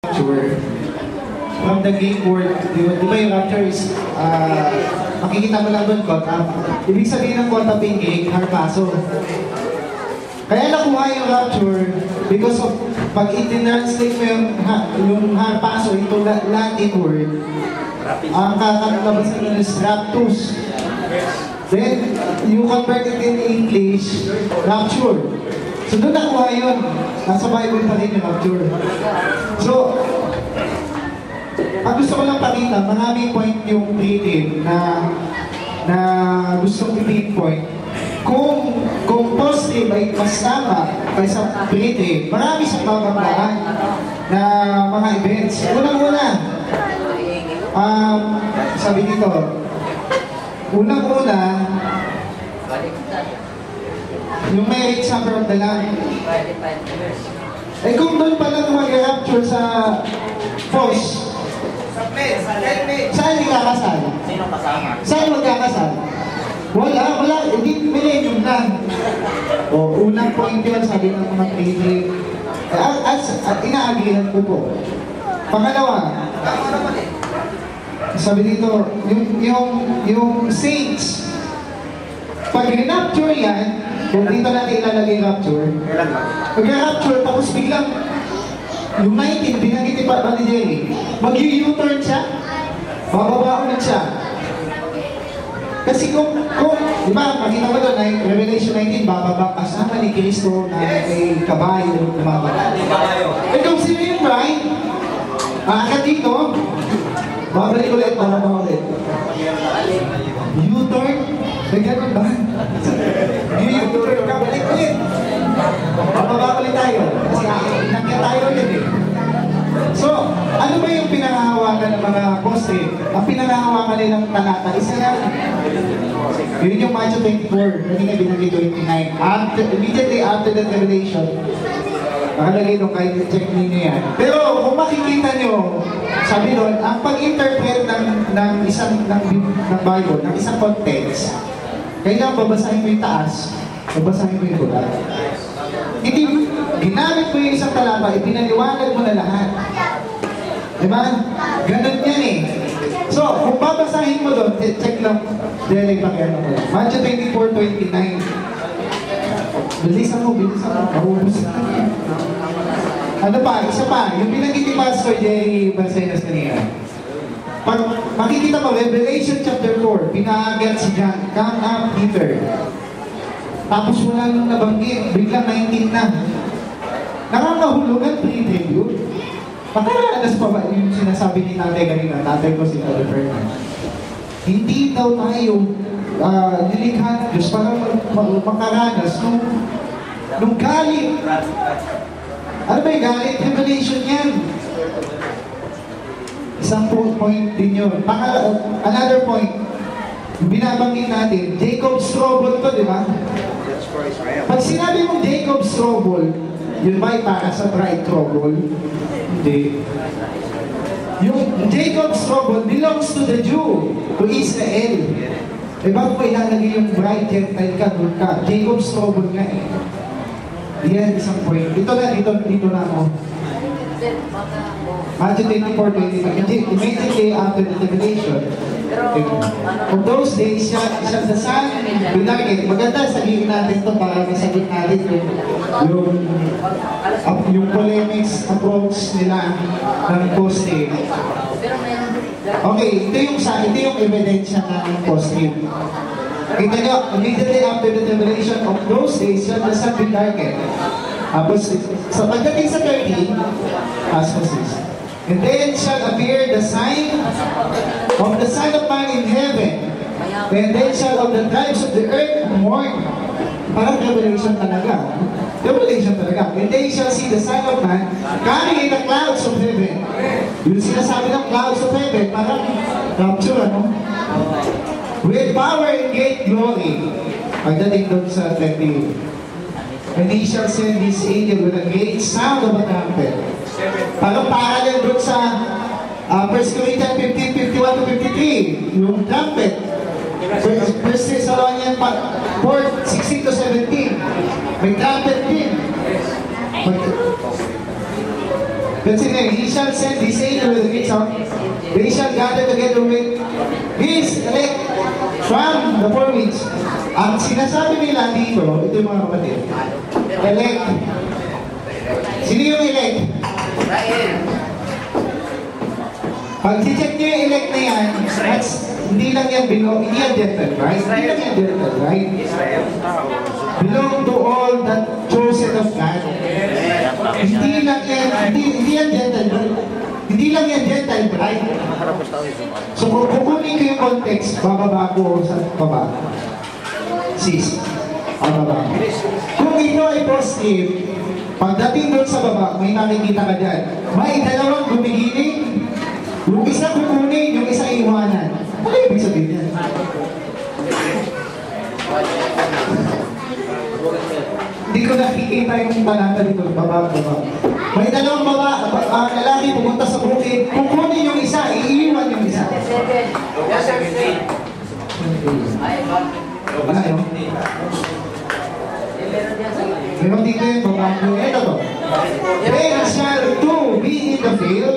rapture from the Greek word, di ba yung rapture is, makikita mo lang doon, caught up. Ibig sabihin ng caught up in Greek, harpazo. Kaya nakuha yung rapture because of pag i-translate mo yung harpazo into Latin word, ang kakalabas nila is raptus. Then, you convert it in English, rapture. So, doon nakuha yun. Nasa Bible pa rin yung rapture. So, ang gusto ko lang pakita, maraming point yung creative na gusto kong i-pinpoint. Kung positive ay mas tama kaysa creative, marami sa bababaan na mga events. Unang-una, sabi dito, unang-una, yung marriage supper of the Lamb. Eh kung doon pa lang mag-rapture sa false, saan magkakasal? Sino kasama? Saan magkakasal? Wala, hindi millennium lang. O, unang point yun, sabi ng mga creative. At inaagihan ko po. Pangalawa, sabi dito, yung saints, pag rinapture yan, kung dito natin ilalagay rapture, pag-rapture, tapos biglang, yung 19, binanggit pa ni Jerry, mag-u-turn siya, bababa ulit siya. Kasi kung di ba, makita mo doon, Revelation 19, bababa kasama ni Kristo na may kabayo, lumababa. Eh kung sino yung bride, aakat dito, babalik ulit, bababa ulit. U-turn? May ganun ba? U-turn ka, balik ulit. Bababa ulit tayo. Kasi inakit tayo ulit eh. So, ano ba yung pinangahawakan ng mga poste? Ang pinangahawakan nilang talata, isa lang. Yun yung Matthew 24, kanina binagay 29. Immediately after the revelation, nakalagay doon kahit check ninyo yan. Pero kung makikita nyo, sabi doon, ang pag-interpret ng Bible, ng isang context, kailangan babasahin mo yung taas, babasahin mo yung baba. Hindi, ginamit mo yung isang talata, ipinaliwanag mo na lahat. Diba? Ganun yan eh. So, kung babasahin mo doon, check lang, direct lang yan ako. Matthew 24:29. Bilisan mo, mahubos na. Ano pa, isa pa, yung pinagiging Pastor Jerry Balsenas kanina. Pag makikita mo, Revelation chapter 4, pinaagat si John, come up Peter. Tapos wala nung nabanggit, biglang 19 na. Nakakahulugan, pre-debut. Makaranas pa ba yung sinasabi ni tatay kanina, tatay ko si Father Ferdinand. Hindi daw tayo nilikha ng Diyos para makaranas nung galit. Ano ba yung galit? Revelation yan. Isang point din yun. Another point, binabanggit natin, Jacob's trouble to, di ba? Pag sinabi mong Jacob's trouble, yun ba para sa bride trouble? Hindi. Yung Jacob's trouble belongs to the Jew, to Israel. Eh bakit mo ilalagay yung bride, Gentile ka, doon ka? Jacob's trouble nga eh. Yan, isang point. Dito na ako. Matthew 24:20. Immediately after the revelation, of those days, siya the Son, binagit. Maganda, sabihin natin ito para masagot natin yung polemics approach nila ng post-it. Okay, ito yung ebidensya ng post-it. Kita nyo, immediately after the revelation of those days, siya the Son binagit. Tapos, sa pagdating sa 30, passages. And then shall appear the sign of the Son of Man in heaven. And then shall of the tribes of the earth mourn. Parang revelation talaga. Revelation talaga. And they shall see the Son of Man coming in the clouds of heaven. Yung sinasabi ng clouds of heaven, parang rapture, ano? With power and great glory. Pagdating doon sa 30. And he shall send his angel with a great sound of a trumpet. Parang parallel doon sa 1 Corinthians 15:51-53, yung trumpet. 1 Thessalonians 4:16-17, may trumpet din. Continue. He shall send his angel with the gates of. They shall gather together with his elect from the four winds. Ang sinasabi nila dito, ito yung mga kapatid. Elect. Sino yung elect? Pag check nyo yung elect na yan, hindi lang yan hindi yan gentle, right? Hindi lang yan gentle, right? Belong to all that chosen of God. Hindi lang yan, hindi yan gentle, hindi lang yan gentle, right? So kung kukunin ko yung context, bababa ko sa baba. Sis, bababa. Kung ito ay positive, pagdating doon sa baba, may nakikita ka dyan. May dalawang gumigiling, yung isa kukunin, yung isa iwanan. Ano ibig sabihin yan? Hindi ko nakikita yung balata dito, baba. May dalawang lalaki pumunta sa bukid, kukunin yung isa, iiwan yung isa. Wala yun? Meron dito yung babae. Ito to. Then shall two be in the field,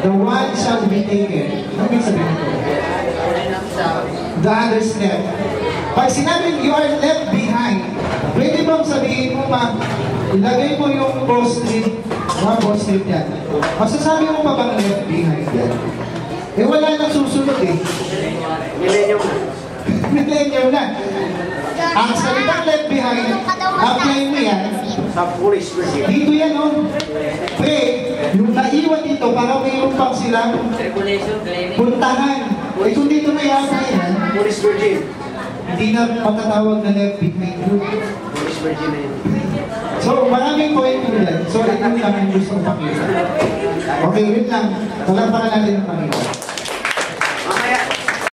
the one shall be taken. Ano yung sabihin ito? The other's left. Pag sinabing you are left behind, pwede bang sabihin mo pa, ilagay mo yung post-trip, mga post-trip yan. Masasabi mo pa bang left behind yan? Eh wala nang susunod eh. Millennium na. Ang salitang left behind, apply mo yan. Dito yan, no? Pre, yung naiwan dito, para mayroon pang silang puntahan. Eh kung dito na yata yan, hindi na matatawag na left behind. So, maraming point po yan. So, ito lang yung gusto kong pakita. Okay, wait lang. Talampakan natin ang Panginoon.